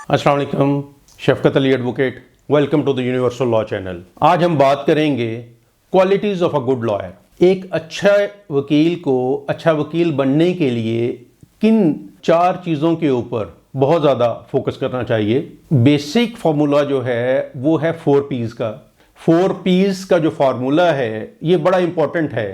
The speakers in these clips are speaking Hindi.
अस्सलाम वालेकुम, Shafqat Ali advocate, welcome to the universal law channel. आज हम बात करेंगे qualities of a good lawyer. एक अच्छा वकील को अच्छा वकील बनने के लिए किन 4 चीज़ों के ऊपर बहुत ज़्यादा फोकस करना चाहिए। बेसिक फार्मूला जो है वो है 4 P's का। 4 P's का जो फार्मूला है ये बड़ा इंपॉर्टेंट है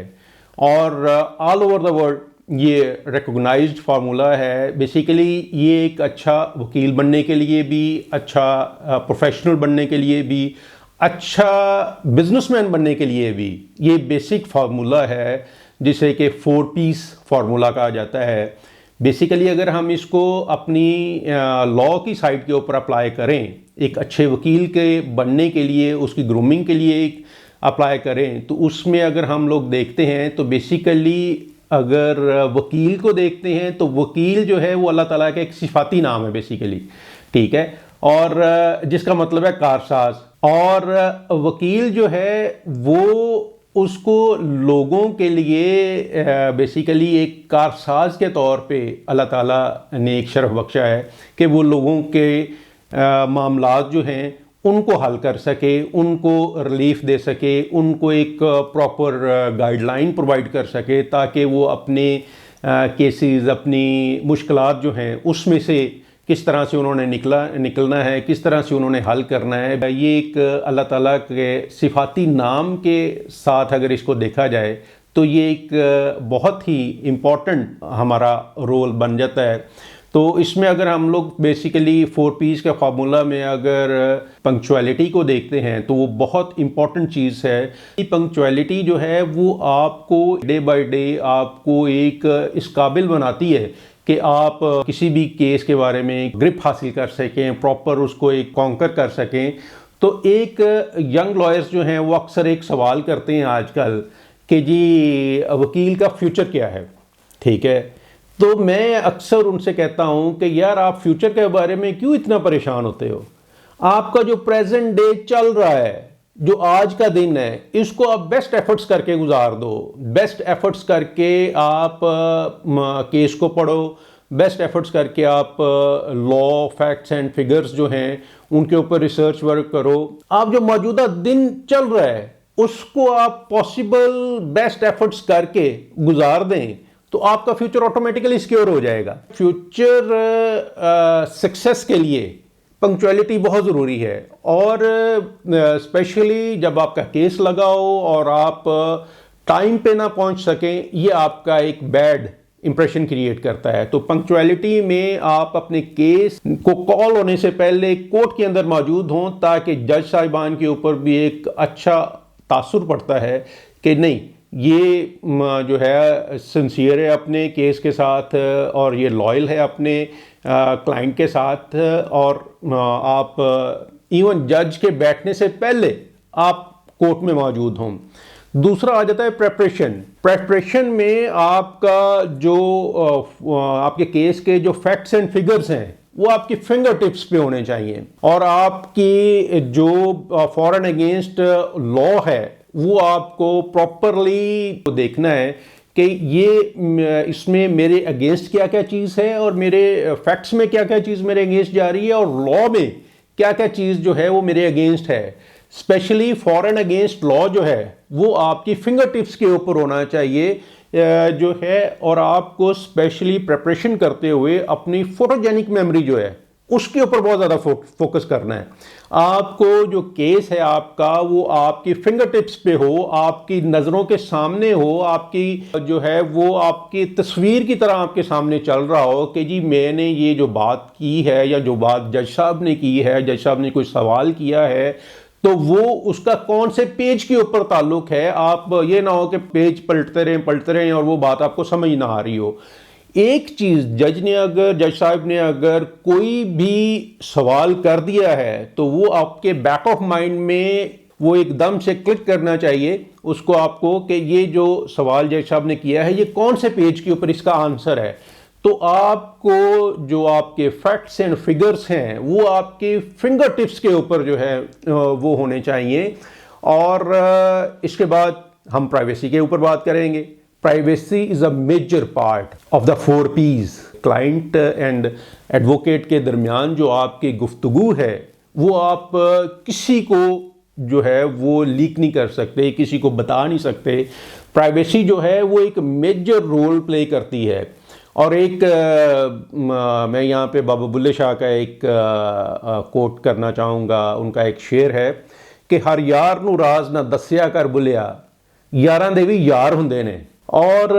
और ऑल ओवर द वर्ल्ड ये रिकॉग्नाइज्ड फार्मूला है। बेसिकली ये एक अच्छा वकील बनने के लिए भी, अच्छा प्रोफेशनल बनने के लिए भी, अच्छा बिजनेसमैन बनने के लिए भी ये बेसिक फार्मूला है जिसे कि 4 P's फार्मूला कहा जाता है। बेसिकली अगर हम इसको अपनी लॉ की साइड के ऊपर अप्लाई करें, एक अच्छे वकील के बनने के लिए, उसकी ग्रूमिंग के लिए एक अप्लाई करें, तो उसमें अगर हम लोग देखते हैं तो बेसिकली अगर वकील को देखते हैं तो वकील जो है वो अल्लाह ताला का एक सिफाती नाम है बेसिकली, ठीक है, और जिसका मतलब है कारसाज। और वकील जो है वो उसको लोगों के लिए बेसिकली एक कारसाज के तौर पे अल्लाह ताला ने एक शरफ बख्शा है कि वो लोगों के मामलात जो हैं उनको हल कर सके, उनको रिलीफ दे सके, उनको एक प्रॉपर गाइडलाइन प्रोवाइड कर सके ताकि वो अपने केसेस, अपनी मुश्किलात जो हैं उसमें से किस तरह से उन्होंने निकलना है, किस तरह से उन्होंने हल करना है। ये एक अल्लाह ताला के सिफाती नाम के साथ अगर इसको देखा जाए तो ये एक बहुत ही इम्पॉर्टेंट हमारा रोल बन जाता है। तो इसमें अगर हम लोग बेसिकली 4 P's के फार्मूला में अगर पंक्चुअलिटी को देखते हैं तो वो बहुत इम्पॉर्टेंट चीज़ है। पंक्चुअलिटी जो है वो आपको डे बाय डे आपको एक इस काबिल बनाती है कि आप किसी भी केस के बारे में ग्रिप हासिल कर सकें, प्रॉपर उसको एक कॉन्कर कर सकें। तो एक यंग लॉयर्स जो हैं वो अक्सर एक सवाल करते हैं आजकल कि जी वकील का फ्यूचर क्या है, ठीक है। तो मैं अक्सर उनसे कहता हूं कि यार आप फ्यूचर के बारे में क्यों इतना परेशान होते हो। आपका जो प्रेजेंट डे चल रहा है, जो आज का दिन है, इसको आप बेस्ट एफर्ट्स करके गुजार दो। बेस्ट एफर्ट्स करके आप केस को पढ़ो, बेस्ट एफर्ट्स करके आप लॉ, फैक्ट्स एंड फिगर्स जो हैं उनके ऊपर रिसर्च वर्क करो। आप जो मौजूदा दिन चल रहा है उसको आप पॉसिबल बेस्ट एफर्ट्स करके गुजार दें तो आपका फ्यूचर ऑटोमेटिकली सिक्योर हो जाएगा। फ्यूचर सक्सेस के लिए पंक्चुअलिटी बहुत ज़रूरी है और स्पेशली जब आपका केस लगा हो और आप टाइम पे ना पहुंच सकें, ये आपका एक बैड इंप्रेशन क्रिएट करता है। तो पंक्चुअलिटी में आप अपने केस को कॉल होने से पहले कोर्ट के अंदर मौजूद हों ताकि जज साहिबान के ऊपर भी एक अच्छा तासुर पड़ता है कि नहीं, ये जो है सिंसियर है अपने केस के साथ और ये लॉयल है अपने क्लाइंट के साथ। और आप इवन जज के बैठने से पहले आप कोर्ट में मौजूद हों। दूसरा आ जाता है प्रेपरेशन में आपका जो आपके केस के जो फैक्ट्स एंड फिगर्स हैं वो आपकी फिंगर टिप्स पे होने चाहिए और आपकी जो फॉर एंड अगेंस्ट लॉ है वो आपको प्रॉपरली देखना है कि ये इसमें मेरे अगेंस्ट क्या क्या चीज़ है और मेरे फैक्ट्स में क्या क्या चीज़ मेरे अगेंस्ट जा रही है और लॉ में क्या क्या चीज़ जो है वो मेरे अगेंस्ट है। स्पेशली फॉरेन अगेंस्ट लॉ जो है वो आपकी फिंगर टिप्स के ऊपर होना चाहिए जो है। और आपको स्पेशली प्रिपरेशन करते हुए अपनी फोटोजेनिक मेमोरी जो है उसके ऊपर बहुत ज़्यादा फोकस करना है। आपको जो केस है आपका वो आपकी फिंगर टिप्स पे हो, आपकी नज़रों के सामने हो, आपकी जो है वो आपकी तस्वीर की तरह आपके सामने चल रहा हो कि जी मैंने ये जो बात की है या जो बात जज साहब ने की है, जज साहब ने कोई सवाल किया है तो वो उसका कौन से पेज के ऊपर ताल्लुक है। आप ये ना हो कि पेज पलटते रहें और वो बात आपको समझ ना आ रही हो। एक चीज़ जज साहब ने अगर कोई भी सवाल कर दिया है तो वो आपके बैक ऑफ माइंड में वो एकदम से क्लिक करना चाहिए उसको आपको कि ये जो सवाल जज साहब ने किया है ये कौन से पेज के ऊपर इसका आंसर है। तो आपको जो आपके फैक्ट्स एंड फिगर्स हैं वो आपके फिंगर टिप्स के ऊपर जो है वो होने चाहिए। और इसके बाद हम प्राइवेसी के ऊपर बात करेंगे। Privacy is a major part of the 4 P's। Client and advocate के दरमियान जो आपकी गुफ्तगू है वो आप किसी को जो है वो लीक नहीं कर सकते, किसी को बता नहीं सकते। प्राइवेसी जो है वो एक मेजर रोल प्ले करती है। और एक मैं यहाँ पे बाबा बुल्ले शाह का एक कोट करना चाहूँगा। उनका एक शेर है कि हर यार नू राज ना दस्या कर बुलिया, यारां दे भी यार हुंदे ने। और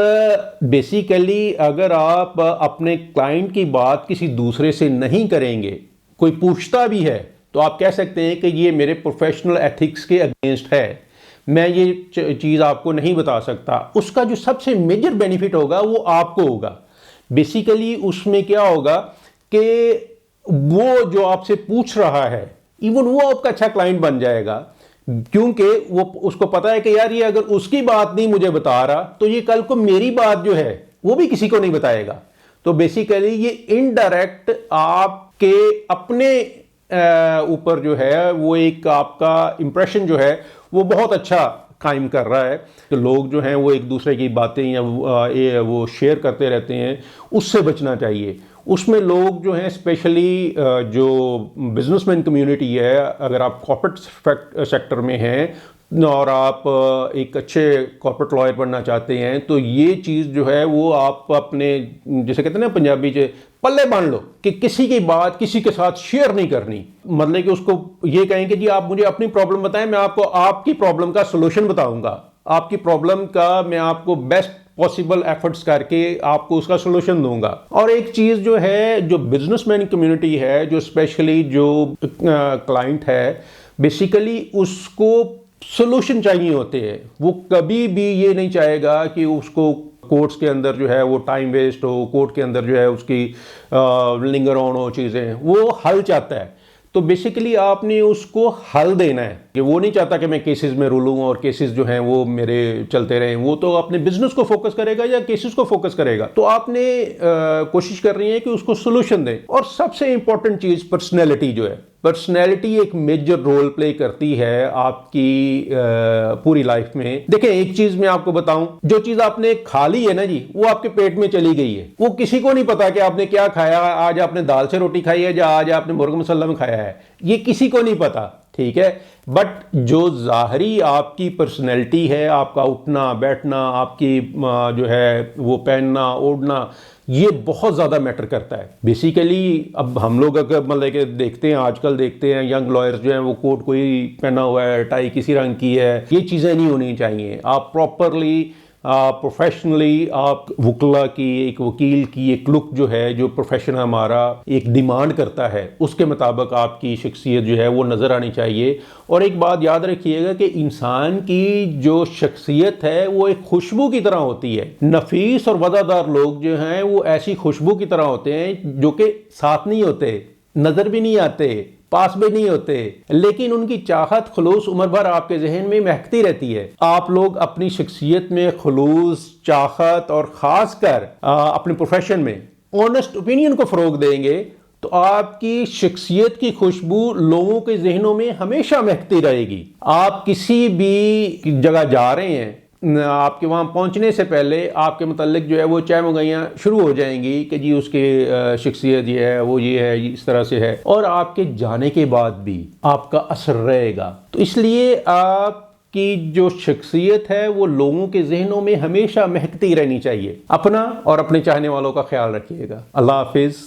बेसिकली अगर आप अपने क्लाइंट की बात किसी दूसरे से नहीं करेंगे, कोई पूछता भी है तो आप कह सकते हैं कि ये मेरे प्रोफेशनल एथिक्स के अगेंस्ट है, मैं ये चीज़ आपको नहीं बता सकता। उसका जो सबसे मेजर बेनिफिट होगा वो आपको होगा। बेसिकली उसमें क्या होगा कि वो जो आपसे पूछ रहा है इवन वो आपका अच्छा क्लाइंट बन जाएगा, क्योंकि वो उसको पता है कि यार ये अगर उसकी बात नहीं मुझे बता रहा तो ये कल को मेरी बात जो है वो भी किसी को नहीं बताएगा। तो बेसिकली ये इनडायरेक्ट आपके अपने ऊपर जो है वो एक आपका इंप्रेशन जो है वो बहुत अच्छा कायम कर रहा है। तो लोग जो हैं वो एक दूसरे की बातें या वो शेयर करते रहते हैं, उससे बचना चाहिए। उसमें लोग जो हैं स्पेशली जो बिजनेसमैन कम्युनिटी है, अगर आप कॉर्पोरेट सेक्टर में हैं और आप एक अच्छे कॉर्पोरेट लॉयर बनना चाहते हैं तो ये चीज़ जो है वो आप अपने, जैसे कहते हैं ना पंजाबी च, पल्ले बांध लो कि किसी की बात किसी के साथ शेयर नहीं करनी। मतलब कि उसको ये कहें कि जी आप मुझे अपनी प्रॉब्लम बताएं, मैं आपको आपकी प्रॉब्लम का सोल्यूशन बताऊंगा, आपकी प्रॉब्लम का मैं आपको बेस्ट पॉसिबल एफर्ट्स करके आपको उसका सोल्यूशन दूंगा। और एक चीज़ जो है, जो बिजनेसमैन कम्युनिटी है, जो स्पेशली जो क्लाइंट है, बेसिकली उसको सोल्यूशन चाहिए होते हैं। वो कभी भी ये नहीं चाहेगा कि उसको कोर्ट्स के अंदर जो है वो टाइम वेस्ट हो, कोर्ट के अंदर जो है उसकी लिंगर ऑन हो चीज़ें, वो हल चाहता है। तो बेसिकली आपने उसको हल देना है कि वो नहीं चाहता कि मैं केसेस में रूलूं और केसेस जो हैं वो मेरे चलते रहें। वो तो अपने बिजनेस को फोकस करेगा या केसेस को फोकस करेगा। तो आपने कोशिश कर रही है कि उसको सोल्यूशन दें। और सबसे इंपॉर्टेंट चीज़ पर्सनैलिटी जो है, पर्सनैलिटी एक मेजर रोल प्ले करती है आपकी पूरी लाइफ में। देखें एक चीज मैं आपको बताऊं, जो चीज आपने खा ली है ना जी, वो आपके पेट में चली गई है। वो किसी को नहीं पता कि आपने क्या खाया, आज आपने दाल से रोटी खाई है या आज आपने मुर्ग मसल्ला में खाया है, ये किसी को नहीं पता, ठीक है। बट जो ज़ाहरी आपकी पर्सनैलिटी है, आपका उठना बैठना, आपकी जो है वो पहनना ओढ़ना, ये बहुत ज़्यादा मैटर करता है। बेसिकली अब हम लोग अगर मतलब कि देखते हैं, आजकल देखते हैं यंग लॉयर्स जो हैं वो कोट कोई पहना हुआ है, टाई किसी रंग की है, ये चीज़ें नहीं होनी चाहिए। आप प्रॉपरली प्रोफेशनली आप वकला की, एक वकील की एक लुक जो है, जो प्रोफेशन हमारा एक डिमांड करता है, उसके मुताबिक आपकी शख्सियत जो है वो नज़र आनी चाहिए। और एक बात याद रखिएगा कि इंसान की जो शख्सियत है वो एक खुशबू की तरह होती है। नफीस और वज़ादार लोग जो हैं वो ऐसी खुशबू की तरह होते हैं जो कि साथ नहीं होते, नज़र भी नहीं आते, पास भी नहीं होते, लेकिन उनकी चाहत खुलूस उम्र भर आपके जहन में महकती रहती है। आप लोग अपनी शख्सियत में खुलूस, चाहत और ख़ासकर अपने प्रोफेशन में ऑनेस्ट ओपिनियन को फ़रोग देंगे तो आपकी शख्सियत की खुशबू लोगों के जहनों में हमेशा महकती रहेगी। आप किसी भी जगह जा रहे हैं, आपके वहाँ पहुँचने से पहले आपके मुतालिक जो है वो चाय मंगाइयाँ शुरू हो जाएंगी कि जी उसकी शख्सियत ये है, वो ये है, इस तरह से है। और आपके जाने के बाद भी आपका असर रहेगा। तो इसलिए आपकी जो शख्सियत है वो लोगों के जहनों में हमेशा महकती रहनी चाहिए। अपना और अपने चाहने वालों का ख्याल रखिएगा। अल्लाह हाफिज़।